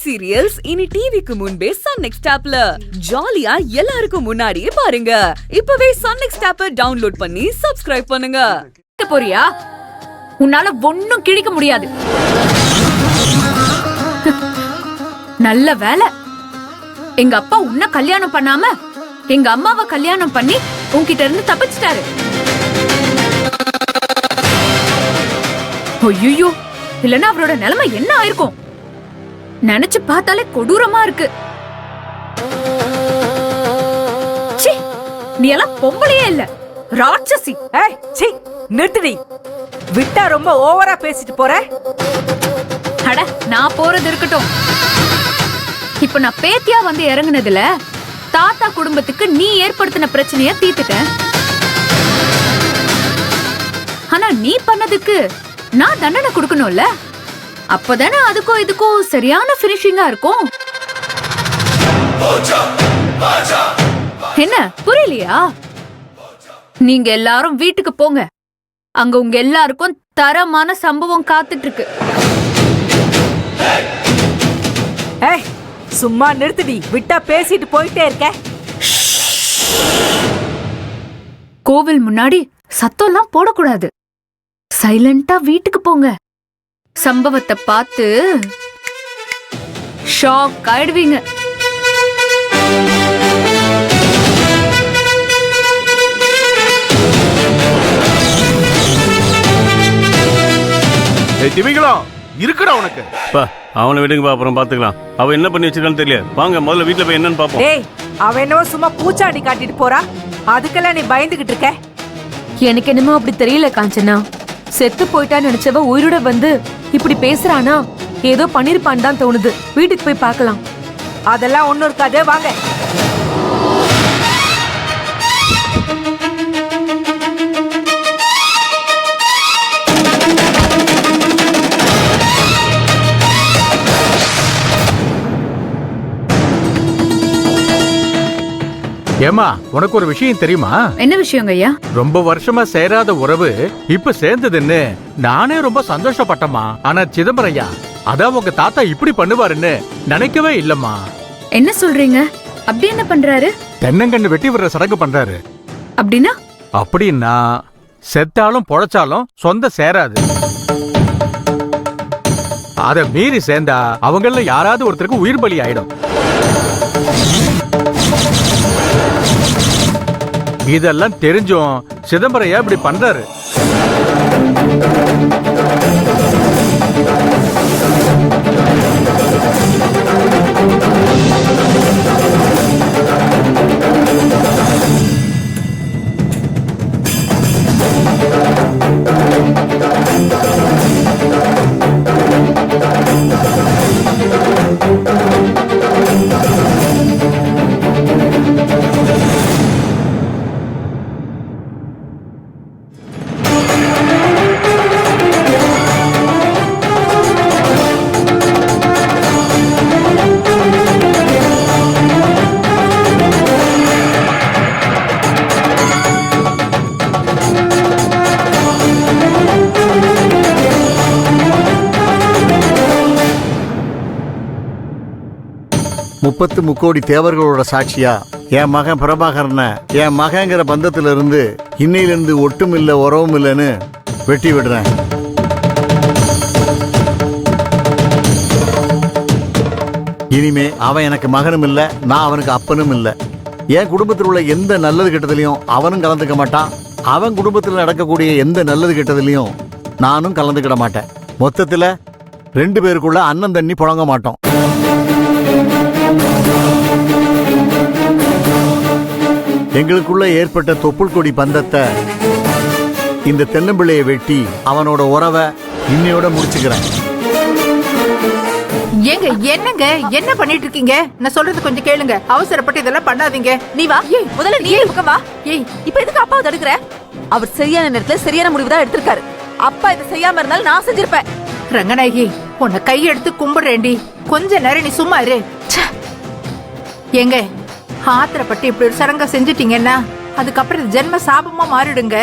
Web serials இனி டிவிக்கு முன்பே சன் நெக்ஸ்ட் ஆப்ல ஜாலியா எல்லாருக்கும் முன்னாடியே பாருங்க. இப்பவே சன் நெக்ஸ்ட் ஆப்பை டவுன்லோட் பண்ணி சப்ஸ்கிரைப் பண்ணுங்க. போறியா? உன்னால ஒன்னும் கிழிக்க முடியாது. நல்ல வேலை, எங்க அப்பா உன்ன கல்யாணம் பண்ணாம எங்க அம்மாவை கல்யாணம் பண்ணி உன்கிட்ட இருந்து தப்பிச்சிட்டாரு. ஐயோ, இல்லன்னா அவரோட நிலைமை என்ன ஆயிருக்கும்? நினைச்சு பார்த்தாலே கொடூரமா இருக்கு. நீ எல்லாம் பொம்பளையே இல்ல, ராட்சசி. நிறுத்துடி, விட்டா ரொம்ப ஓவரா பேசிட்டு போற. அட, நான் போறது இருக்கட்டும். இப்ப நான் பேத்தியா வந்து இறங்குனதுல தாத்தா குடும்பத்துக்கு நீ ஏற்படுத்தின பிரச்சனைய தீர்த்துட்ட. ஆனா நீ பண்ணதுக்கு நான் தண்டனை கொடுக்கணும்ல. அப்பதானே அதுக்கும் இதுக்கும் சரியான பினிஷிங்கா இருக்கும். என்ன புரியலையா? நீங்க எல்லாரும் வீட்டுக்கு போங்க. அங்க உங்க எல்லாருக்கும் தரமான சம்பவம் காத்துட்டு இருக்கு. சும்மா நிறுத்துடி, விட்டா பேசிட்டு போயிட்டே இருக்க. கோவில் முன்னாடி சத்தம்லாம் போடக்கூடாது. சைலண்டா வீட்டுக்கு போங்க. சம்பவத்தை பார்த்து ஷாக் ஆயிடுவீங்க. இருக்குடா உனக்கு. அவனை விடுங்கப்பா, அப்புறம் பாத்துக்கலாம். அவன் என்ன பண்ணி வச்சிருக்கான்னு தெரியல. வாங்க முதல்ல வீட்டுல போய் என்னன்னு பாப்போம். டேய், அவன் என்னவோ சும்மா பூச்சாண்டி காட்டிட்டு போறா, அதுக்கெல்லாம் நீ பயந்துகிட்டு இருக்க. எனக்கு என்னமோ அப்படி தெரியல காஞ்சனா. செத்து போயிட்டான்னு நினைச்சவ உயிரோட வந்து இப்படி பேசுறானா, ஏதோ பண்ணிருப்பான்னு தான் தோணுது. வீட்டுக்கு போய் பார்க்கலாம். அதெல்லாம் ஒண்ணும் இருக்காது, வாங்க. ஏமா, உனக்கு ஒரு விஷயம் தெரியுமா? என்ன விஷயங்க ஐயா? ரொம்ப வருஷமா சேராத உறவு இப்ப சேர்ந்ததுன்னு நானே ரொம்ப சந்தோஷப்பட்டமா. ஆனா சிதம்பரையா, அதான் உங்க தாத்தா இப்படி பண்ணுவாருன்னு நினைக்கவே இல்லம்மா. என்ன சொல்றீங்க? அப்படி என்ன பண்றாரு? தென்னங்கண்ணு வெட்டி விடுற சடங்கு பண்றாரு. அப்படின்னா? அப்படின்னா செத்தாலும் பொழைச்சாலும் சொந்த சேராது. அத மீறி சேர்ந்தா அவங்கள யாராவது ஒருத்தருக்கு உயிர் பலி ஆயிடும். இதெல்லாம் தெரிஞ்சும் சிதம்பரையா இப்படி பண்றாரு. முப்பத்து முக்கோடி தேவர்களோட சாட்சியா என் மகன் பிரபாகரனை என் மகங்கிற பந்தத்துல இருந்து இன்னையிலிருந்து ஒட்டும் இல்லை உறவும் இல்லைன்னு வெட்டி விடுறேன். இனிமே அவன் எனக்கு மகனும் இல்லை, நான் அவனுக்கு அப்பனும் இல்லை. என் குடும்பத்தில் உள்ள எந்த நல்லது கெட்டதுலையும் அவனும் கலந்துக்க மாட்டான். அவன் குடும்பத்தில் நடக்கக்கூடிய எந்த நல்லது கெட்டதுலையும் நானும் கலந்துக்கிட மாட்டேன். மொத்தத்தில் 2 பேருக்குள்ள அண்ணன் தண்ணி புழங்க மாட்டோம். எங்களுக்குள்ள ஏற்பட்ட தொப்புள் கொடி பந்தத்தை இந்த தென்னம்பிள்ளையை வெட்டி அவனோட உறவை இன்னையோட முடிச்சுக்கிறேன். ஏங்க, என்னங்க என்ன பண்ணிட்டு இருக்கீங்க? நான் சொல்றது கொஞ்சம் கேளுங்க. அவசரப்பட்டு இதெல்லாம் பண்ணாதீங்க. நீ வா, முதல்ல நீ பக்கம் வா. இப்ப எதுக்கு அப்பாவை தடுக்கிற? அவர் சரியான நேரத்துல சரியான முடிவு தான் எடுத்திருக்காரு. அப்பா இதை செய்யாம இருந்தாலும் நான் செஞ்சிருப்பேன். ரங்கநாயகி, உன்னை கையெடுத்து கும்பிடுறேன்டி. கொஞ்ச நேரம் நீ சும்மா இரு. ஏங்க, ஆத்திரப்பட்டு இப்படி ஒரு சடங்க செஞ்சிட்டீங்கன்னா அதுக்கப்புறம் ஜென்ம சாபமா மாறிடுங்க.